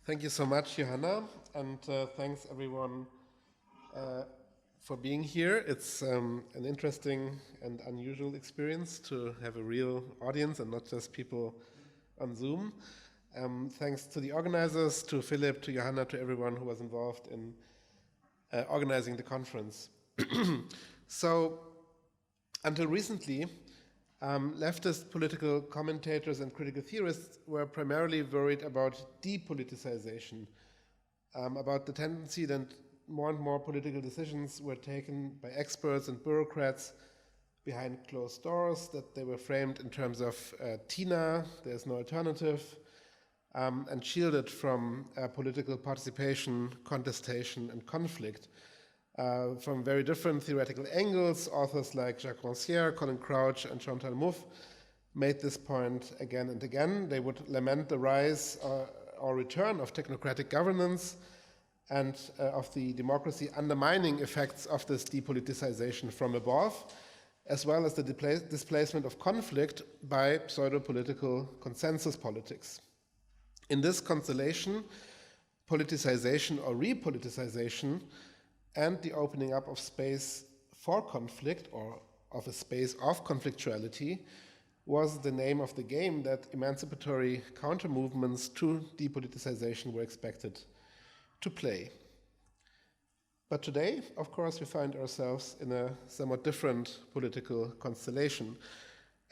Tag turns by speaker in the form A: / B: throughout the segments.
A: Thank you so much, Johanna, and thanks everyone for being here. It's an interesting and unusual experience to have a real audience and not just people on Zoom. Thanks to the organizers, to Philip, to Johanna, to everyone who was involved in organizing the conference. So, until recently, leftist political commentators and critical theorists were primarily worried about depoliticization, about the tendency that more and more political decisions were taken by experts and bureaucrats behind closed doors, that they were framed in terms of TINA, there's no alternative, and shielded from political participation, contestation, and conflict. From very different theoretical angles, authors like Jacques Rancière, Colin Crouch, and Chantal Mouffe made this point again and again. They would lament the rise or return of technocratic governance and of the democracy undermining effects of this depoliticization from above, as well as the displacement of conflict by pseudo-political consensus politics. In this constellation, politicization or repoliticization and the opening up of space for conflict, or of a space of conflictuality, was the name of the game that emancipatory counter-movements to depoliticization were expected to play. But today, of course, we find ourselves in a somewhat different political constellation,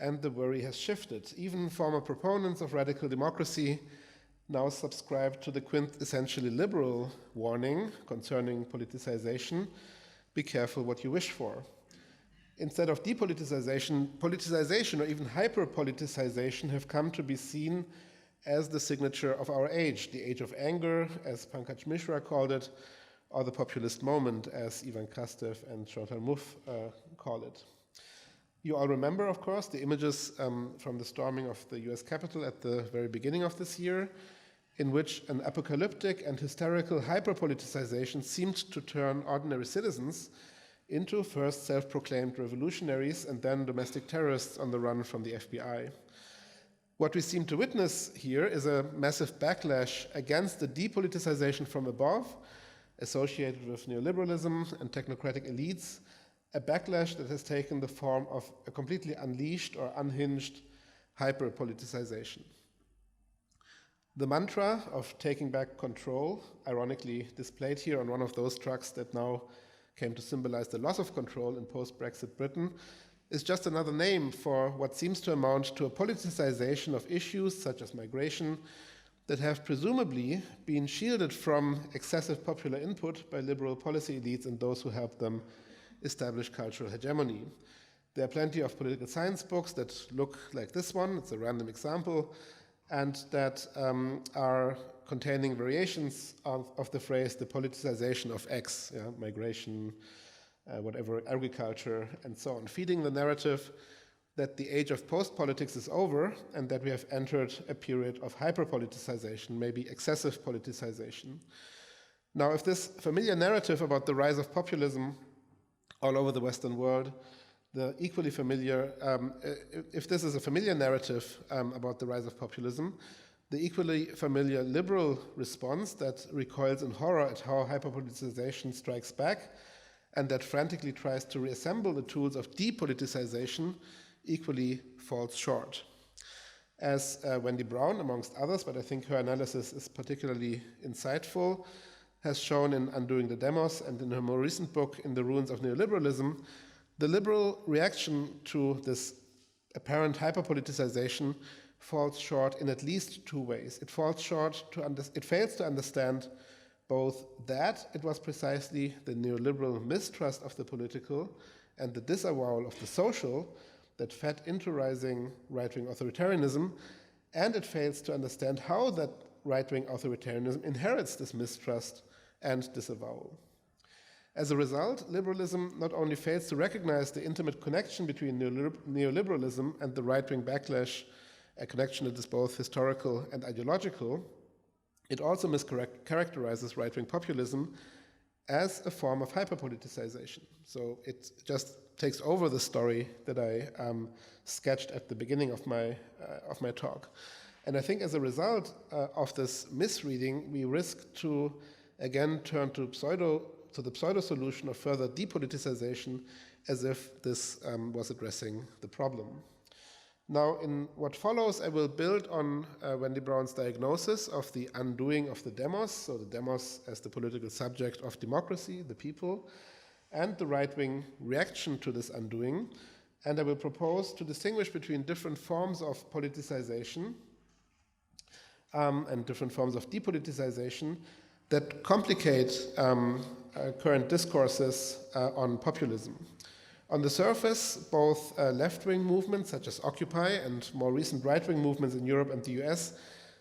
A: and the worry has shifted. Even former proponents of radical democracy now subscribe to the quintessentially liberal warning concerning politicization: be careful what you wish for. Instead of depoliticization, politicization or even hyper-politicization have come to be seen as the signature of our age, the age of anger, as Pankaj Mishra called it, or the populist moment, as Ivan Krastev and Chantal Mouffe call it. You all remember, of course, the images from the storming of the US Capitol at the very beginning of this year, in which an apocalyptic and hysterical hyper-politicization seemed to turn ordinary citizens into first self-proclaimed revolutionaries and then domestic terrorists on the run from the FBI. What we seem to witness here is a massive backlash against the depoliticization from above, associated with neoliberalism and technocratic elites, a backlash that has taken the form of a completely unleashed or unhinged hyper-politicization. The mantra of taking back control, ironically displayed here on one of those trucks that now came to symbolize the loss of control in post-Brexit Britain, is just another name for what seems to amount to a politicization of issues such as migration that have presumably been shielded from excessive popular input by liberal policy elites and those who helped them establish cultural hegemony. There are plenty of political science books that look like this one, it's a random example, and that are containing variations of the phrase the politicization of X, migration, whatever, agriculture, and so on, feeding the narrative that the age of post-politics is over and that we have entered a period of hyper-politicization, maybe excessive politicization. Now, if this familiar narrative about the rise of populism all over the Western world, the equally familiar, if this is a familiar narrative about the rise of populism, the equally familiar liberal response that recoils in horror at how hyperpoliticization strikes back and that frantically tries to reassemble the tools of depoliticization equally falls short. As Wendy Brown, amongst others, but I think her analysis is particularly insightful, has shown in Undoing the Demos and in her more recent book, In the Ruins of Neoliberalism, the liberal reaction to this apparent hyperpoliticization falls short in at least two ways. It fails to understand both that it was precisely the neoliberal mistrust of the political and the disavowal of the social that fed into rising right-wing authoritarianism, and it fails to understand how that right-wing authoritarianism inherits this mistrust and disavowal. As a result, liberalism not only fails to recognize the intimate connection between neoliberalism and the right-wing backlash, a connection that is both historical and ideological, it also mischaracterizes right-wing populism as a form of hyperpoliticization. So it just takes over the story that I sketched at the beginning of my talk. And I think as a result of this misreading, we risk to again turn to the pseudo solution of further depoliticization, as if this was addressing the problem. Now, in what follows, I will build on Wendy Brown's diagnosis of the undoing of the demos, so the demos as the political subject of democracy, the people, and the right-wing reaction to this undoing. And I will propose to distinguish between different forms of politicization and different forms of depoliticization that complicate current discourses on populism. On the surface, both left-wing movements such as Occupy and more recent right-wing movements in Europe and the US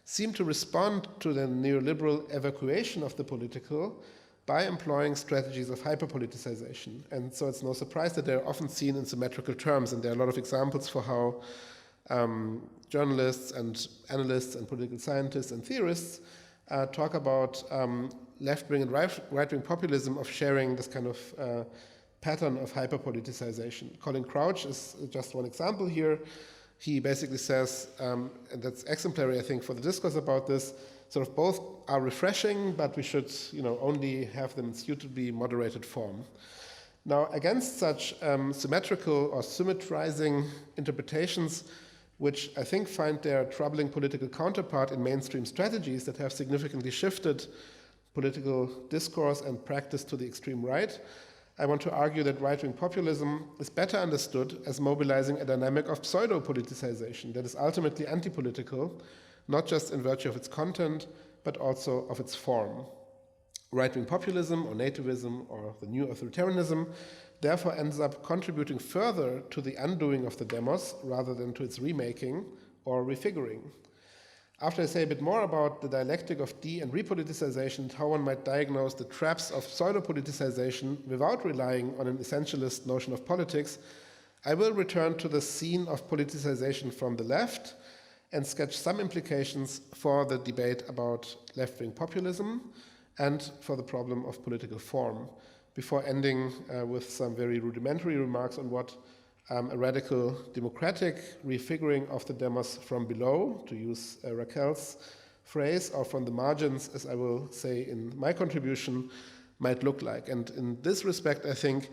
A: seem to respond to the neoliberal evacuation of the political by employing strategies of hyperpoliticization. And so it's no surprise that they're often seen in symmetrical terms, and there are a lot of examples for how journalists and analysts and political scientists and theorists talk about left-wing and right-wing populism of sharing this kind of pattern of hyperpoliticization. Colin Crouch is just one example here. He basically says, and that's exemplary, I think, for the discourse about this, sort of both are refreshing, but we should, only have them in suitably moderated form. Now, against such symmetrical or symmetrizing interpretations, which I think find their troubling political counterpart in mainstream strategies that have significantly shifted political discourse and practice to the extreme right, I want to argue that right-wing populism is better understood as mobilizing a dynamic of pseudo-politicization that is ultimately anti-political, not just in virtue of its content, but also of its form. Right-wing populism or nativism or the new authoritarianism therefore ends up contributing further to the undoing of the demos rather than to its remaking or refiguring. After I say a bit more about the dialectic of de- and repoliticization and how one might diagnose the traps of pseudo-politicization without relying on an essentialist notion of politics, I will return to the scene of politicization from the left and sketch some implications for the debate about left-wing populism and for the problem of political form, before ending with some very rudimentary remarks on what a radical democratic refiguring of the demos from below, to use Raquel's phrase, or from the margins, as I will say in my contribution, might look like. And in this respect, I think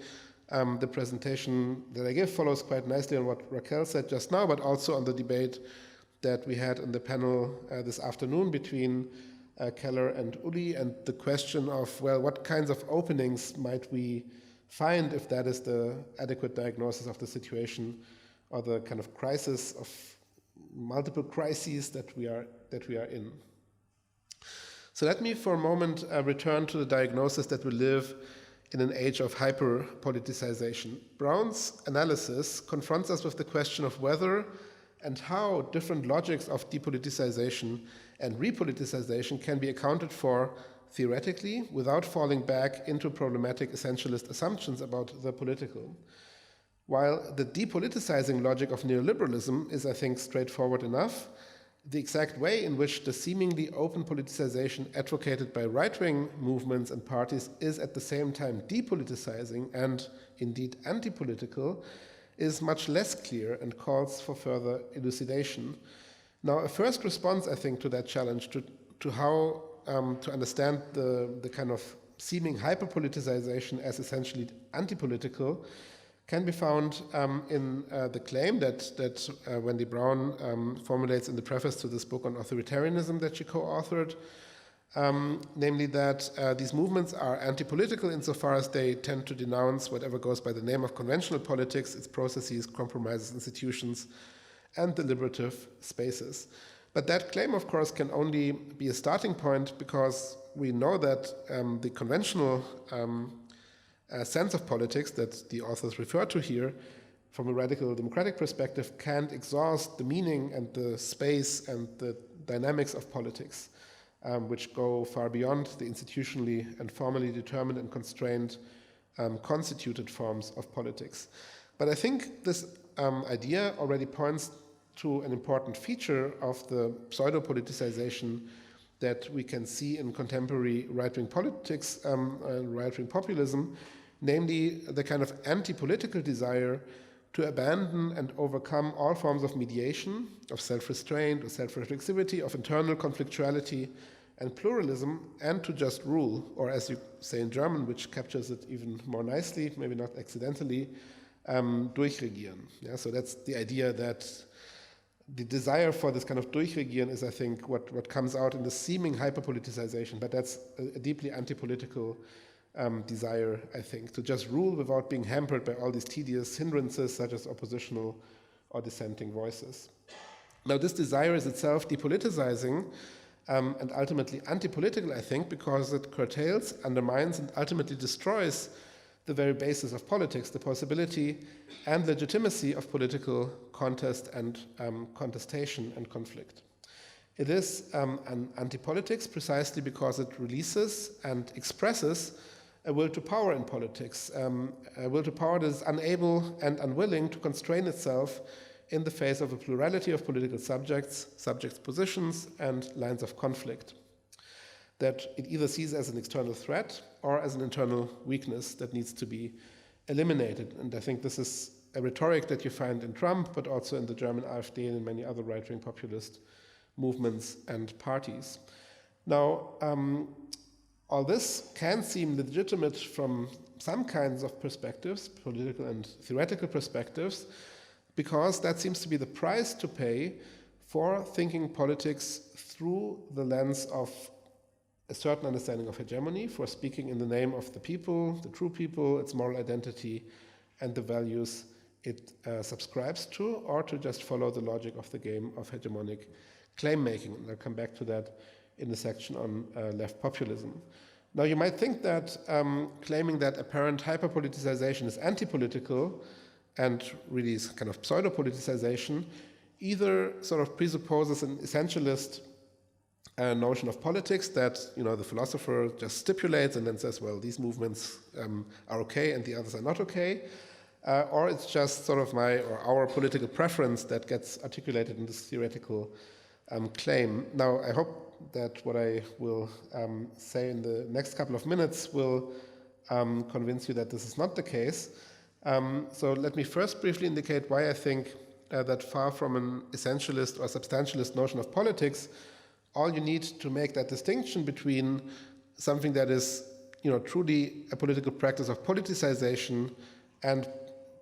A: the presentation that I give follows quite nicely on what Raquel said just now, but also on the debate that we had in the panel this afternoon between Keller and Uli, and the question of, well, what kinds of openings might we find if that is the adequate diagnosis of the situation or the kind of crisis of multiple crises that we are in. So let me for a moment return to the diagnosis that we live in an age of hyper-politicization. Brown's analysis confronts us with the question of whether and how different logics of depoliticization and repoliticization can be accounted for theoretically without falling back into problematic essentialist assumptions about the political. While the depoliticizing logic of neoliberalism is, I think, straightforward enough, the exact way in which the seemingly open politicization advocated by right-wing movements and parties is at the same time depoliticizing and indeed anti-political is much less clear and calls for further elucidation. Now, a first response, I think, to that challenge, to how to understand the kind of seeming hyper-politicization as essentially anti-political can be found in the claim that Wendy Brown formulates in the preface to this book on authoritarianism that she co-authored, namely that these movements are anti-political insofar as they tend to denounce whatever goes by the name of conventional politics, its processes, compromises, institutions, and deliberative spaces. But that claim, of course, can only be a starting point because we know that the conventional sense of politics that the authors refer to here, from a radical democratic perspective, can't exhaust the meaning and the space and the dynamics of politics, which go far beyond the institutionally and formally determined and constrained constituted forms of politics. But I think this idea already points to an important feature of the pseudo-politicization that we can see in contemporary right-wing politics and right-wing populism, namely the kind of anti-political desire to abandon and overcome all forms of mediation, of self-restraint, of self-reflexivity, of internal conflictuality and pluralism, and to just rule, or as you say in German, which captures it even more nicely, maybe not accidentally, durchregieren. Yeah, so that's the idea that the desire for this kind of durchregieren is, I think, what comes out in the seeming hyperpoliticization, but that's a deeply anti-political desire, I think, to just rule without being hampered by all these tedious hindrances such as oppositional or dissenting voices. Now, this desire is itself depoliticizing and ultimately anti-political, I think, because it curtails, undermines, and ultimately destroys the very basis of politics, the possibility and legitimacy of political contest and contestation and conflict. It is an anti-politics precisely because it releases and expresses a will to power in politics, a will to power that is unable and unwilling to constrain itself in the face of a plurality of political subjects, positions, and lines of conflict, that it either sees as an external threat or as an internal weakness that needs to be eliminated. And I think this is a rhetoric that you find in Trump, but also in the German AfD and in many other right-wing populist movements and parties. Now, all this can seem legitimate from some kinds of perspectives, political and theoretical perspectives, because that seems to be the price to pay for thinking politics through the lens of a certain understanding of hegemony, for speaking in the name of the people, the true people, its moral identity, and the values it subscribes to, or to just follow the logic of the game of hegemonic claim-making. And I'll come back to that in the section on left populism. Now, you might think that claiming that apparent hyperpoliticization is anti-political and really is kind of pseudo-politicization either sort of presupposes an essentialist notion of politics that, you know, the philosopher just stipulates and then says, well, these movements are okay and the others are not okay, or it's just sort of my or our political preference that gets articulated in this theoretical claim. Now, I hope that what I will say in the next couple of minutes will convince you that this is not the case. So let me first briefly indicate why I think that far from an essentialist or substantialist notion of politics, all you need to make that distinction between something that is, you know, truly a political practice of politicization and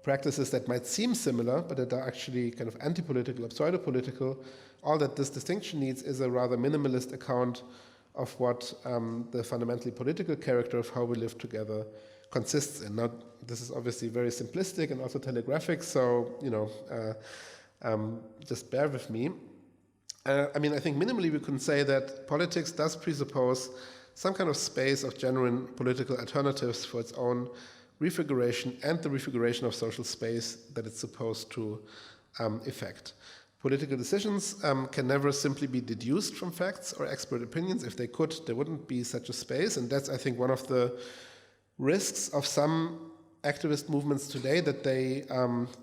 A: practices that might seem similar, but that are actually kind of anti-political or pseudo-political, all that this distinction needs is a rather minimalist account of what the fundamentally political character of how we live together consists in. Now, this is obviously very simplistic and also telegraphic, so, you know, just bear with me. I mean, I think minimally we can say that politics does presuppose some kind of space of genuine political alternatives for its own refiguration and the refiguration of social space that it's supposed to effect. Political decisions can never simply be deduced from facts or expert opinions. If they could, there wouldn't be such a space, and that's, I think, one of the risks of some activist movements today, that they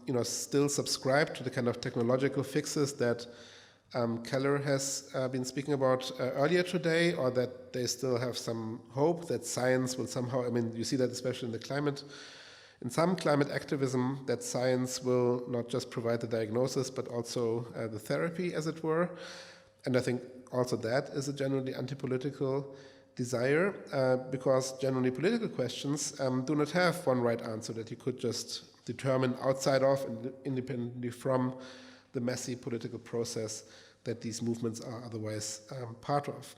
A: you know, still subscribe to the kind of technological fixes that Keller has been speaking about earlier today, or that they still have some hope that science will somehow, I mean, you see that especially in the climate, in some climate activism, that science will not just provide the diagnosis, but also the therapy, as it were. And I think also that is a generally anti-political desire, because generally political questions do not have one right answer that you could just determine outside of and independently from the messy political process that these movements are otherwise part of.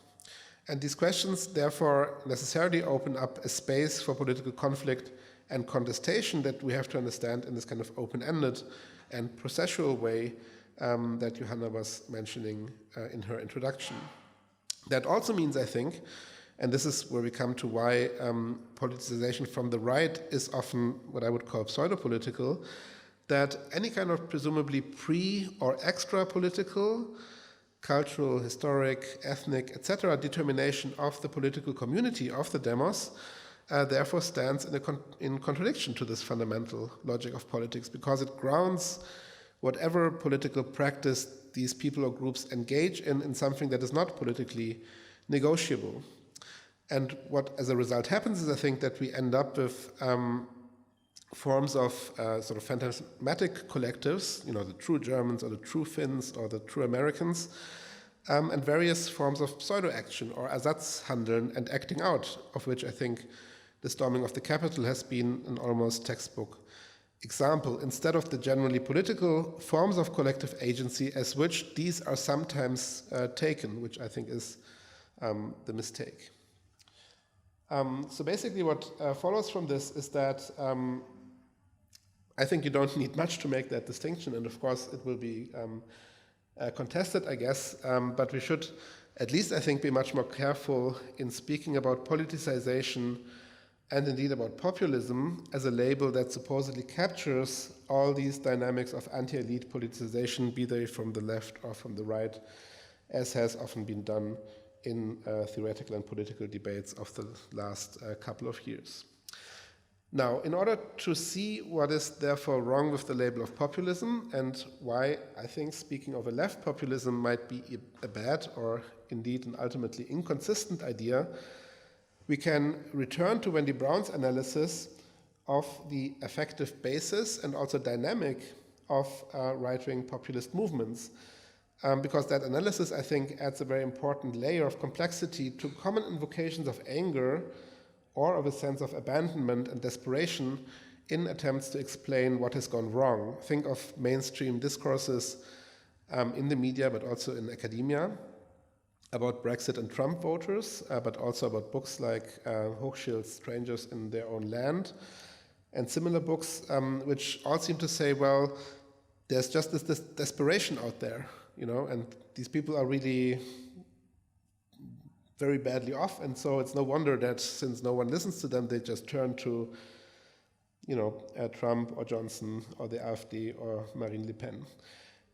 A: And these questions therefore necessarily open up a space for political conflict and contestation that we have to understand in this kind of open-ended and processual way that Johanna was mentioning in her introduction. That also means, I think, and this is where we come to why politicization from the right is often what I would call pseudo-political, that any kind of presumably pre- or extra-political, cultural, historic, ethnic, etc. determination of the political community of the demos therefore stands in contradiction to this fundamental logic of politics, because it grounds whatever political practice these people or groups engage in something that is not politically negotiable. And what as a result happens is, I think, that we end up with forms of sort of phantasmatic collectives, you know, the true Germans or the true Finns or the true Americans, and various forms of pseudo-action or Ersatzhandeln and acting out, of which I think the storming of the Capitol has been an almost textbook example, instead of the generally political forms of collective agency as which these are sometimes taken, which I think is the mistake. So basically what follows from this is that I think you don't need much to make that distinction, and of course it will be contested, I guess, but we should at least, I think, be much more careful in speaking about politicization and indeed about populism as a label that supposedly captures all these dynamics of anti-elite politicization, be they from the left or from the right, as has often been done in theoretical and political debates of the last couple of years. Now, in order to see what is therefore wrong with the label of populism and why I think speaking of a left populism might be a bad or indeed an ultimately inconsistent idea, we can return to Wendy Brown's analysis of the effective basis and also dynamic of right-wing populist movements, because that analysis, I think, adds a very important layer of complexity to common invocations of anger or of a sense of abandonment and desperation in attempts to explain what has gone wrong. Think of mainstream discourses in the media, but also in academia, about Brexit and Trump voters, but also about books like Hochschild's Strangers in Their Own Land, and similar books which all seem to say, well, there's just this desperation out there, you know, and these people are really very badly off, and so it's no wonder that since no one listens to them, they just turn to, you know, Trump or Johnson or the AfD or Marine Le Pen.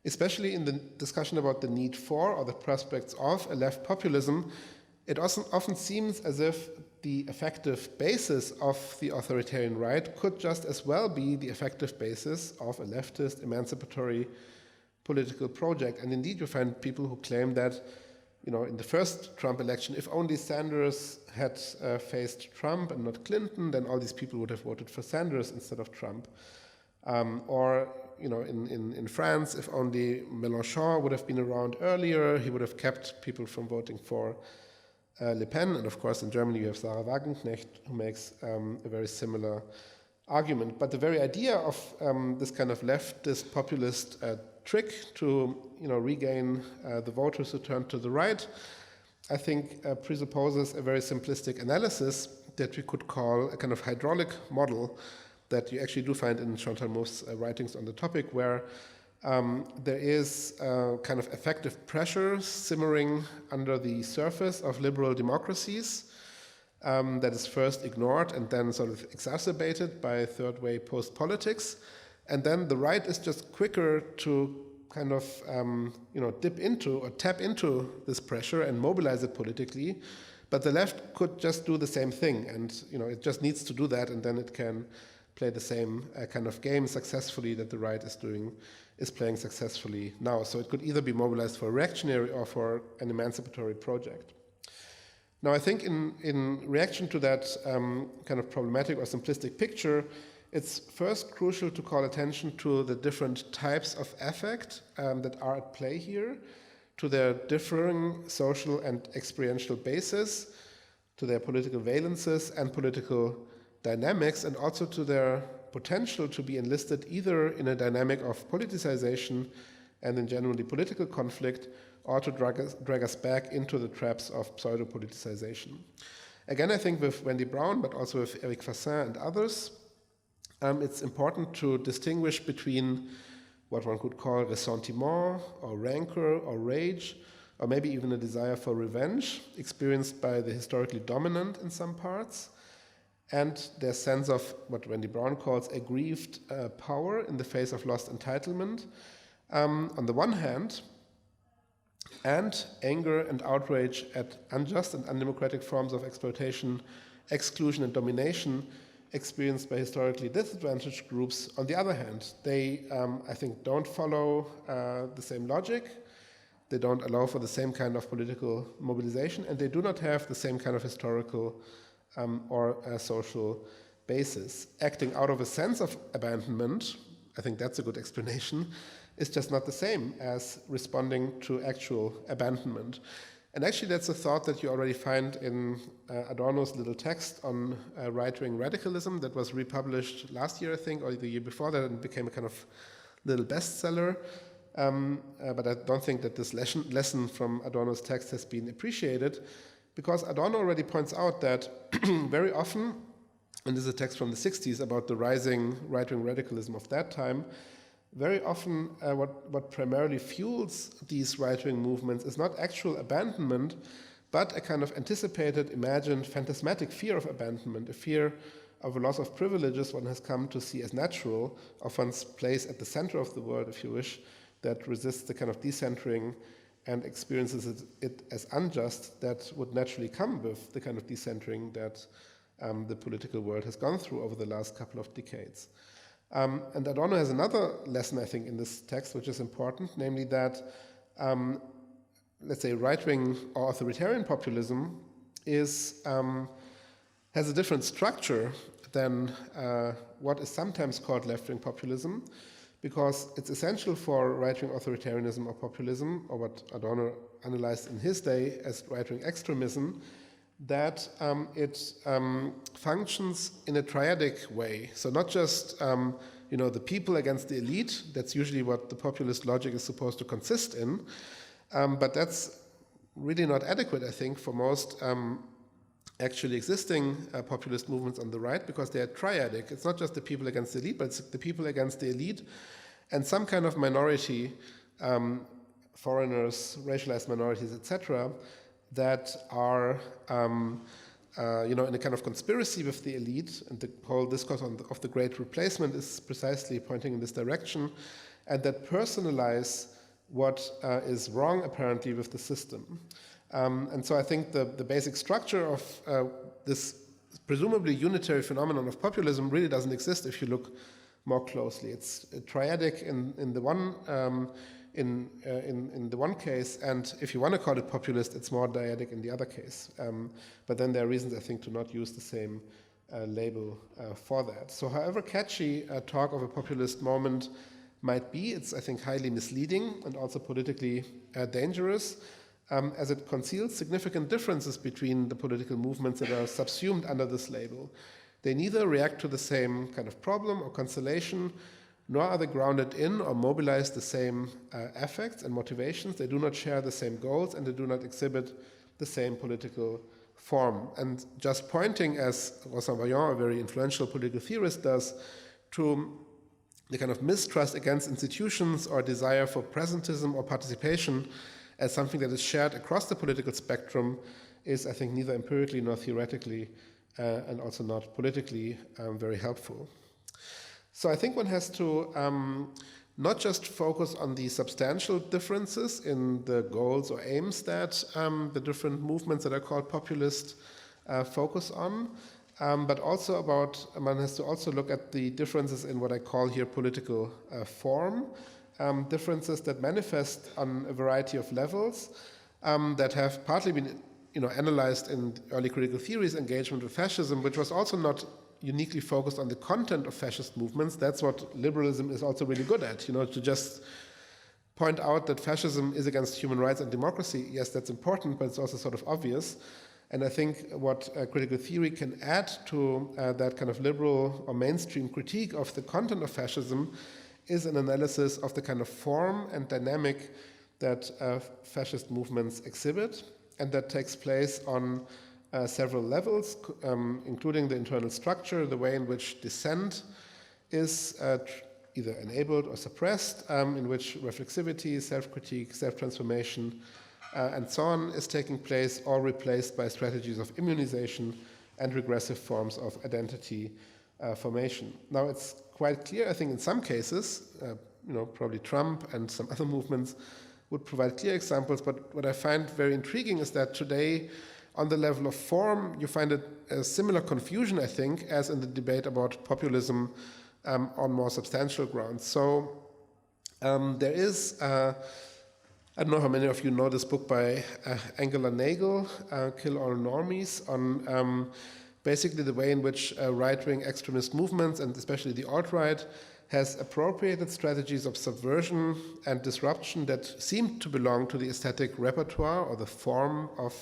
A: Especially in the discussion about the need for or the prospects of a left populism, it often seems as if the effective basis of the authoritarian right could just as well be the effective basis of a leftist emancipatory political project. And indeed, you find people who claim that, you know, in the first Trump election, if only Sanders had faced Trump and not Clinton, then all these people would have voted for Sanders instead of Trump. Or, you know, in France, if only Mélenchon would have been around earlier, he would have kept people from voting for Le Pen. And of course, in Germany, you have Sarah Wagenknecht, who makes a very similar argument. But the very idea of this kind of leftist populist trick to, you know, regain the voters who turn to the right, I think presupposes a very simplistic analysis that we could call a kind of hydraulic model that you actually do find in Chantal Mouffe's writings on the topic, where there is kind of effective pressure simmering under the surface of liberal democracies that is first ignored and then sort of exacerbated by third-way post-politics. And then the right is just quicker to kind of you know, dip into or tap into this pressure and mobilize it politically. But the left could just do the same thing, and you know, it just needs to do that, and then it can play the same kind of game successfully that the right is playing successfully now. So it could either be mobilized for a reactionary or for an emancipatory project. Now, I think in reaction to that kind of problematic or simplistic picture, it's first crucial to call attention to the different types of affect that are at play here, to their differing social and experiential basis, to their political valences and political dynamics, and also to their potential to be enlisted either in a dynamic of politicization and in generally political conflict, or to drag us back into the traps of pseudo-politicization. Again, I think with Wendy Brown, but also with Eric Fassin and others, it's important to distinguish between what one could call ressentiment or rancor or rage, or maybe even a desire for revenge experienced by the historically dominant in some parts, and their sense of what Wendy Brown calls aggrieved power in the face of lost entitlement, on the one hand, and anger and outrage at unjust and undemocratic forms of exploitation, exclusion and domination experienced by historically disadvantaged groups on the other hand. They, I think, don't follow the same logic, they don't allow for the same kind of political mobilization, and they do not have the same kind of historical or social basis. Acting out of a sense of abandonment, I think that's a good explanation, is just not the same as responding to actual abandonment. And actually that's a thought that you already find in Adorno's little text on right-wing radicalism that was republished last year, I think, or the year before that, and became a kind of little bestseller. But I don't think that this lesson from Adorno's text has been appreciated, because Adorno already points out that very often, and this is a text from the 60s about the rising right-wing radicalism of that time, very often what primarily fuels these right-wing movements is not actual abandonment, but a kind of anticipated, imagined, phantasmatic fear of abandonment, a fear of a loss of privileges one has come to see as natural, of one's place at the center of the world, if you wish, that resists the kind of decentering and experiences it as unjust that would naturally come with the kind of decentering that the political world has gone through over the last couple of decades. And Adorno has another lesson, I think, in this text, which is important, namely that, let's say, right-wing or authoritarian populism has a different structure than what is sometimes called left-wing populism, because it's essential for right-wing authoritarianism or populism, or what Adorno analyzed in his day as right-wing extremism, that it functions in a triadic way. So not just the people against the elite, that's usually what the populist logic is supposed to consist in, but that's really not adequate, I think, for most actually existing populist movements on the right, because they are triadic. It's not just the people against the elite, but it's the people against the elite and some kind of minority, foreigners, racialized minorities, etc., that are, in a kind of conspiracy with the elite, and the whole discourse of the Great Replacement is precisely pointing in this direction, and that personalize what is wrong, apparently, with the system. And so I think the basic structure of this presumably unitary phenomenon of populism really doesn't exist if you look more closely. It's triadic in the one in the one case, and if you want to call it populist, it's more dyadic in the other case. But then there are reasons, I think, to not use the same label for that. So however catchy talk of a populist moment might be, it's, I think, highly misleading and also politically dangerous, as it conceals significant differences between the political movements that are subsumed under this label. They neither react to the same kind of problem or constellation, nor are they grounded in or mobilize the same affects and motivations. They do not share the same goals, and they do not exhibit the same political form. And just pointing, as Rosan Vaillant, a very influential political theorist, does, to the kind of mistrust against institutions or desire for presentism or participation as something that is shared across the political spectrum is, I think, neither empirically nor theoretically and also not politically very helpful. So I think one has to not just focus on the substantial differences in the goals or aims that the different movements that are called populist focus on, but also one has to also look at the differences in what I call here political form, differences that manifest on a variety of levels that have partly been analyzed in early critical theory's engagement with fascism, which was also not uniquely focused on the content of fascist movements. That's what liberalism is also really good at, to just point out that fascism is against human rights and democracy. Yes, that's important, but it's also sort of obvious. And I think what critical theory can add to that kind of liberal or mainstream critique of the content of fascism is an analysis of the kind of form and dynamic that fascist movements exhibit, and that takes place on several levels, including the internal structure, the way in which dissent is either enabled or suppressed, in which reflexivity, self-critique, self-transformation, and so on is taking place, or replaced by strategies of immunization and regressive forms of identity formation. Now, it's quite clear, I think, in some cases, probably Trump and some other movements would provide clear examples, but what I find very intriguing is that today, on the level of form, you find a similar confusion, I think, as in the debate about populism on more substantial grounds. So there is, I don't know how many of you know this book by Angela Nagel, Kill All Normies, on basically the way in which right-wing extremist movements, and especially the alt-right, has appropriated strategies of subversion and disruption that seem to belong to the aesthetic repertoire or the form of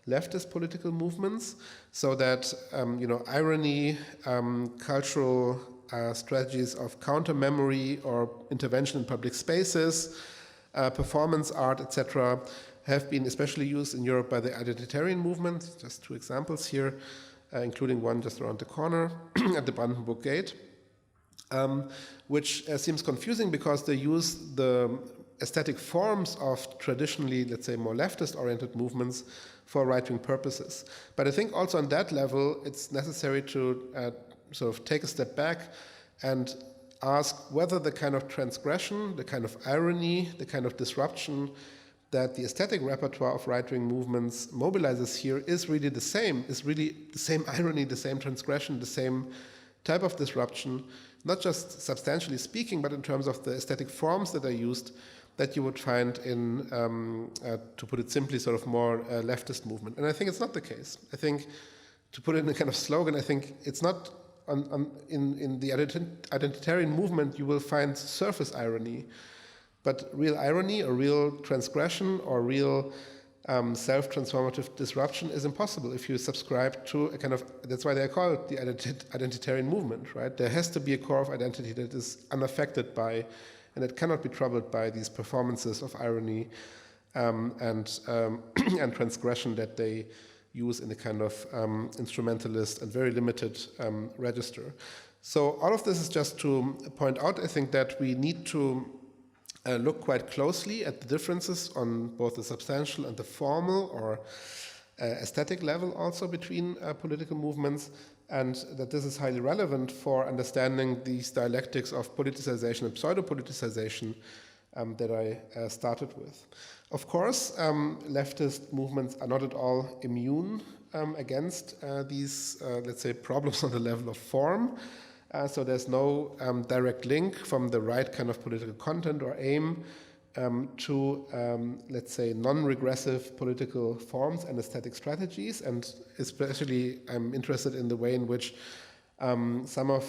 A: leftist political movements, so that irony, cultural strategies of counter-memory or intervention in public spaces, performance art, etc., have been especially used in Europe by the identitarian movement. Just two examples here, including one just around the corner at the Brandenburg Gate, which seems confusing because they use the aesthetic forms of traditionally, let's say, more leftist-oriented movements for right-wing purposes. But I think also on that level, it's necessary to sort of take a step back and ask whether the kind of transgression, the kind of irony, the kind of disruption that the aesthetic repertoire of right-wing movements mobilizes here is really the same irony, the same transgression, the same type of disruption, not just substantially speaking, but in terms of the aesthetic forms that are used, that you would find in, to put it simply, sort of more leftist movement. And I think it's not the case. I think, to put it in a kind of slogan, I think it's not in the identitarian movement you will find surface irony, but real irony or real transgression or real self-transformative disruption is impossible if you subscribe to a kind of, that's why they call it the identitarian movement, right? There has to be a core of identity that is unaffected by, and it cannot be troubled by these performances of irony and transgression that they use in a kind of instrumentalist and very limited register. So all of this is just to point out, I think, that we need to look quite closely at the differences on both the substantial and the formal or aesthetic level also between political movements, and that this is highly relevant for understanding these dialectics of politicization and pseudo-politicization that I started with. Of course, leftist movements are not at all immune against these, let's say, problems on the level of form. So there's no direct link from the right kind of political content or aim to, let's say, non-regressive political forms and aesthetic strategies. And especially I'm interested in the way in which some of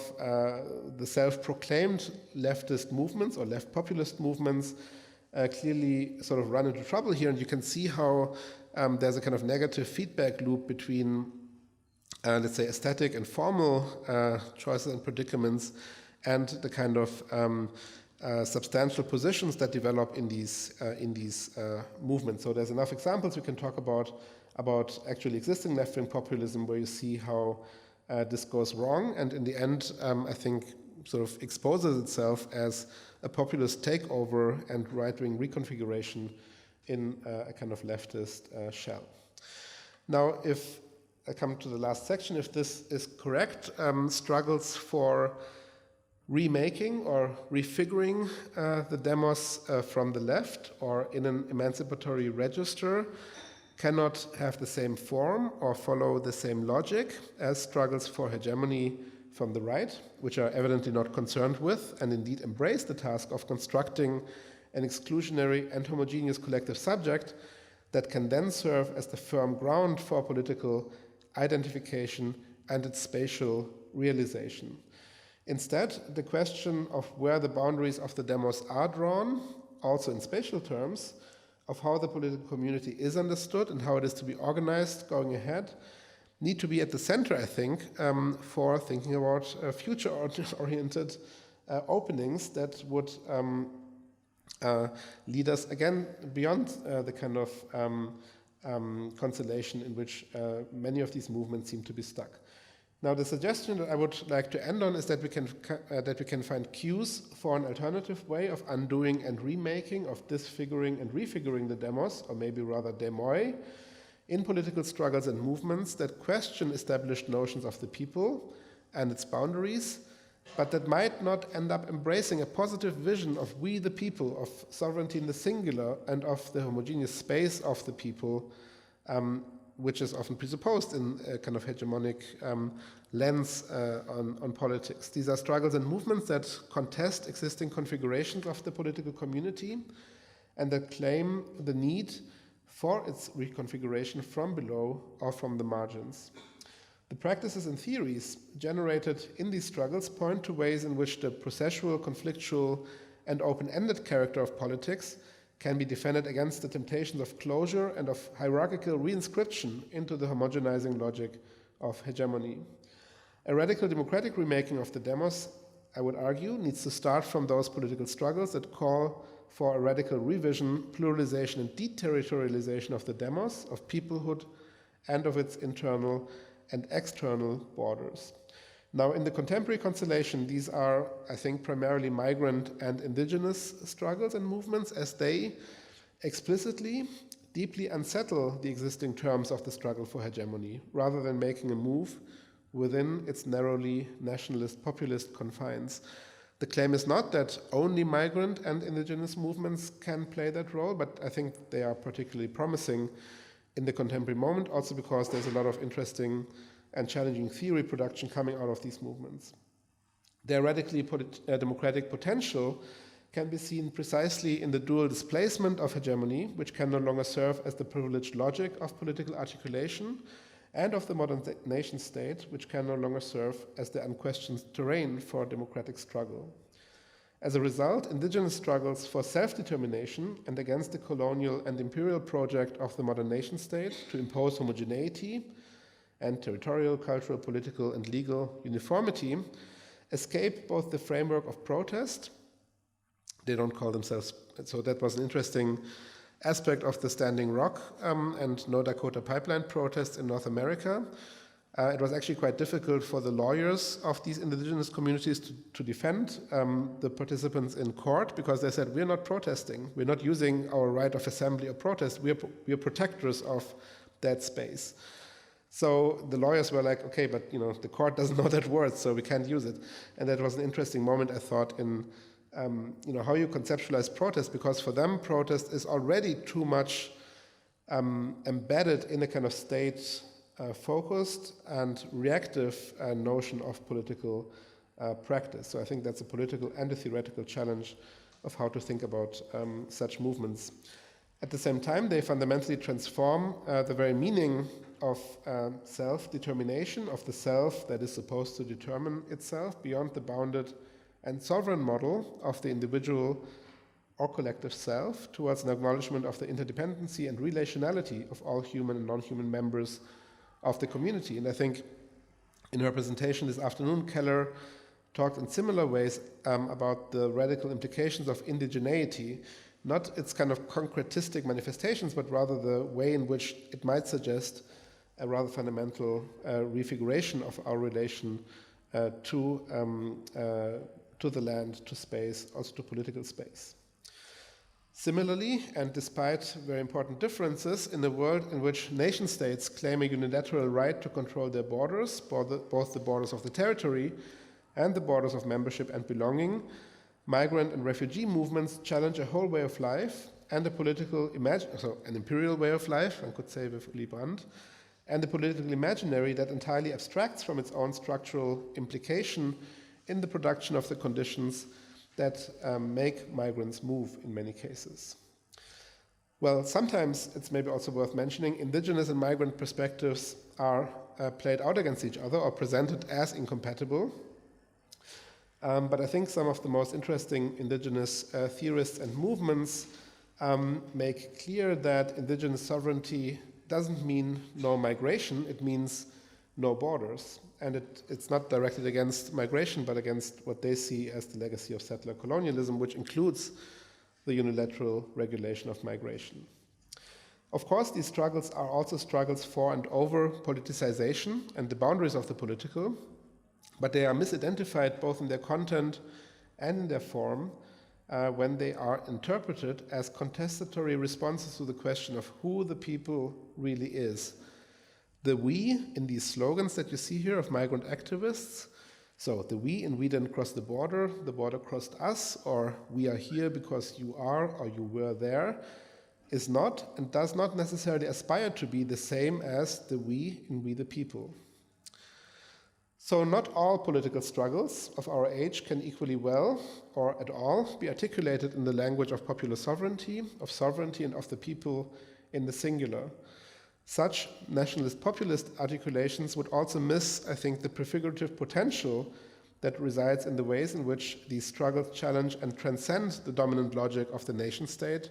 A: the self-proclaimed leftist movements or left populist movements clearly sort of run into trouble here. And you can see how there's a kind of negative feedback loop between let's say, aesthetic and formal choices and predicaments, and the kind of substantial positions that develop in these movements. So there's enough examples we can talk about actually existing left-wing populism where you see how this goes wrong, and in the end, I think, sort of exposes itself as a populist takeover and right-wing reconfiguration in a kind of leftist shell. Now, if I come to the last section, if this is correct, struggles for remaking or refiguring the demos from the left or in an emancipatory register cannot have the same form or follow the same logic as struggles for hegemony from the right, which are evidently not concerned with and indeed embrace the task of constructing an exclusionary and homogeneous collective subject that can then serve as the firm ground for political identification and its spatial realization. Instead, the question of where the boundaries of the demos are drawn, also in spatial terms, of how the political community is understood and how it is to be organized going ahead, need to be at the center, I think, for thinking about future-oriented openings that would lead us, again, beyond the kind of constellation in which many of these movements seem to be stuck. Now, the suggestion that I would like to end on is that we can find cues for an alternative way of undoing and remaking, of disfiguring and refiguring the demos, or maybe rather demoi, in political struggles and movements that question established notions of the people and its boundaries, but that might not end up embracing a positive vision of we the people, of sovereignty in the singular, and of the homogeneous space of the people, which is often presupposed in a kind of hegemonic lens on politics. These are struggles and movements that contest existing configurations of the political community and that claim the need for its reconfiguration from below or from the margins. The practices and theories generated in these struggles point to ways in which the processual, conflictual, and open-ended character of politics can be defended against the temptations of closure and of hierarchical reinscription into the homogenizing logic of hegemony. A radical democratic remaking of the demos, I would argue, needs to start from those political struggles that call for a radical revision, pluralization, and deterritorialization of the demos, of peoplehood, and of its internal and external borders. Now, in the contemporary constellation, these are, I think, primarily migrant and indigenous struggles and movements, as they explicitly, deeply unsettle the existing terms of the struggle for hegemony, rather than making a move within its narrowly nationalist, populist confines. The claim is not that only migrant and indigenous movements can play that role, but I think they are particularly promising in the contemporary moment, also because there's a lot of interesting and challenging theory production coming out of these movements. Their radically democratic potential can be seen precisely in the dual displacement of hegemony, which can no longer serve as the privileged logic of political articulation, and of the modern nation state, which can no longer serve as the unquestioned terrain for democratic struggle. As a result, indigenous struggles for self-determination and against the colonial and imperial project of the modern nation state to impose homogeneity and territorial, cultural, political, and legal uniformity escape both the framework of protest. They don't call themselves, so that was an interesting aspect of the Standing Rock and No Dakota Pipeline protests in North America. It was actually quite difficult for the lawyers of these indigenous communities to defend the participants in court, because they said, we're not protesting. We're not using our right of assembly or protest. We're protectors of that space. So the lawyers were like, okay, but the court doesn't know that word, so we can't use it. And that was an interesting moment, I thought, in how you conceptualize protest, because for them, protest is already too much embedded in a kind of state focused and reactive notion of political practice. So I think that's a political and a theoretical challenge of how to think about such movements. At the same time, they fundamentally transform the very meaning of self-determination, of the self that is supposed to determine itself beyond the bounded and sovereign model of the individual or collective self towards an acknowledgement of the interdependency and relationality of all human and non-human members of the community. And I think in her presentation this afternoon, Keller talked in similar ways about the radical implications of indigeneity, not its kind of concretistic manifestations, but rather the way in which it might suggest a rather fundamental refiguration of our relation to the land, to space, also to political space. Similarly, and despite very important differences, in a world in which nation-states claim a unilateral right to control their borders, both the borders of the territory and the borders of membership and belonging, migrant and refugee movements challenge a whole way of life and a political an imperial way of life, one could say with Willy Brandt, and a political imaginary that entirely abstracts from its own structural implication in the production of the conditions that make migrants move in many cases. Well, sometimes it's maybe also worth mentioning indigenous and migrant perspectives are played out against each other or presented as incompatible. But I think some of the most interesting indigenous theorists and movements make clear that indigenous sovereignty doesn't mean no migration, it means no borders. And it's not directed against migration, but against what they see as the legacy of settler colonialism, which includes the unilateral regulation of migration. Of course, these struggles are also struggles for and over politicization and the boundaries of the political, but they are misidentified both in their content and in their form when they are interpreted as contestatory responses to the question of who the people really is. The we in these slogans that you see here of migrant activists, so the we in we didn't cross the border crossed us, or we are here because you are or you were there, is not and does not necessarily aspire to be the same as the we in we the people. So not all political struggles of our age can equally well or at all be articulated in the language of popular sovereignty and of the people in the singular. Such nationalist populist articulations would also miss, I think, the prefigurative potential that resides in the ways in which these struggles challenge and transcend the dominant logic of the nation state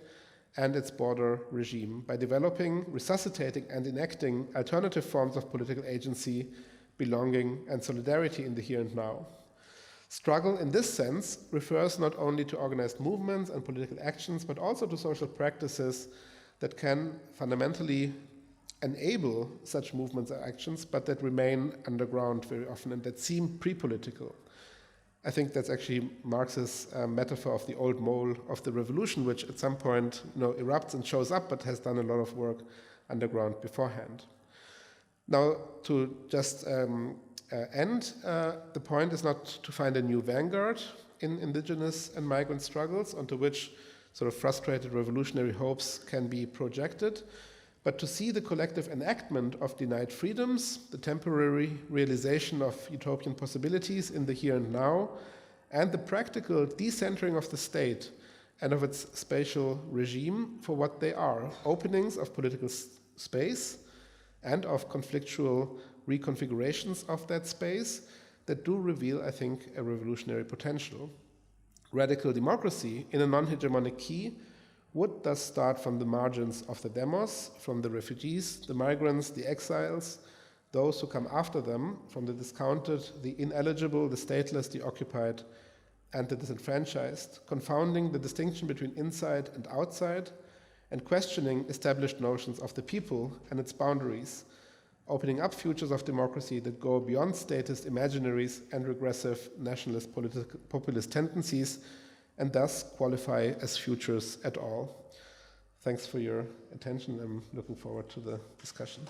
A: and its border regime by developing, resuscitating, and enacting alternative forms of political agency, belonging, and solidarity in the here and now. Struggle in this sense refers not only to organized movements and political actions, but also to social practices that can fundamentally enable such movements or actions, but that remain underground very often and that seem pre-political. I think that's actually Marx's metaphor of the old mole of the revolution, which at some point erupts and shows up, but has done a lot of work underground beforehand. Now, to just end, the point is not to find a new vanguard in indigenous and migrant struggles onto which sort of frustrated revolutionary hopes can be projected, but to see the collective enactment of denied freedoms, the temporary realization of utopian possibilities in the here and now, and the practical decentering of the state and of its spatial regime for what they are, openings of political space and of conflictual reconfigurations of that space that do reveal, I think, a revolutionary potential. Radical democracy in a non-hegemonic key would thus start from the margins of the demos, from the refugees, the migrants, the exiles, those who come after them, from the discounted, the ineligible, the stateless, the occupied, and the disenfranchised, confounding the distinction between inside and outside, and questioning established notions of the people and its boundaries, opening up futures of democracy that go beyond statist imaginaries and regressive nationalist populist tendencies, and thus qualify as futures at all. Thanks for your attention. I'm looking forward to the discussion.